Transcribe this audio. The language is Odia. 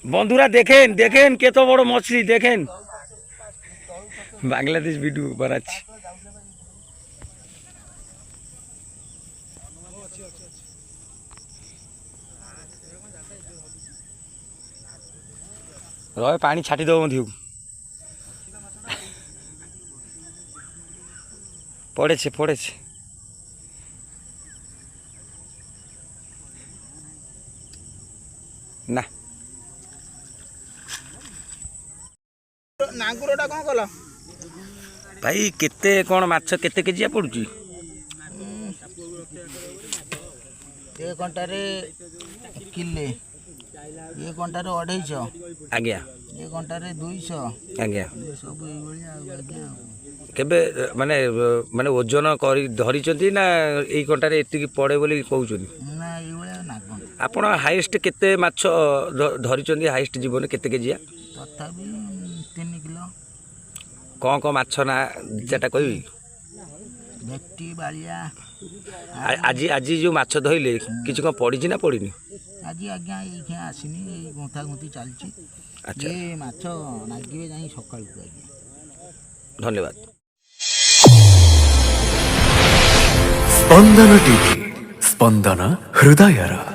বন্ধুরা দেখেন দেখেন কত বড় মছলি দেখেন বাংলাদেশ ভিডিও বানাচ্ছি রয় পানি ছাটি দেব মধ্যে পড়েছে পড়েছে না ନାଙ୍ଗୁରଟା କ'ଣ କଲ ଭାଇ କେତେ କ'ଣ ମାଛ କେତେ କେଜିଆ ପଡୁଛି ଏ କଣ୍ଟାରେ କିଲେ ଏ କଣ୍ଟାରେ 250 ଆଜ୍ଞା ଏ କଣ୍ଟାରେ 200 ଆଜ୍ଞା ସବୁ ଏଇଭଳିଆ ଆଉ ଆଜ୍ଞା କେବେ ମାନେ ମାନେ ଓଜନ କରି ଧରିଛନ୍ତି ନା ଏଇ କଣ୍ଟାରେ ଏତିକି ପଡ଼େ ବୋଲି କହୁଛନ୍ତି ନା ଏଇଭଳିଆ ନା କ'ଣ ଆପଣ ହାଇଏଷ୍ଟ କେତେ ମାଛ ଧରିଛନ୍ତି ହାଇଏଷ୍ଟ ଜୀବନ କେତେ କେଜିଆ ତଥାପି 3 କିଲୋ କ'ଣ କ'ଣ ମାଛ ନା ସେଟା କହିବି ଭେଟି ବାଳିଆ ଆଜି ଆଜି ଯେଉଁ ମାଛ ଧଇଲେ କିଛି କ'ଣ ପଡ଼ିଛି ନା ପଡ଼ିନି ଆଜି ଆଜ୍ଞା ଏଇଖିଆ ଆସିନି ଏଇ ଗୁନ୍ଥା ଗୁନ୍ଥି ଚାଲିଛି ଆଚ୍ଛା ଏ ମାଛ ନାଗିବେ ଯାଇ ସକାଳକୁ ଆଜ୍ଞା ଧନ୍ୟବାଦ स्पंदन टीवी स्पंदन हृदयर।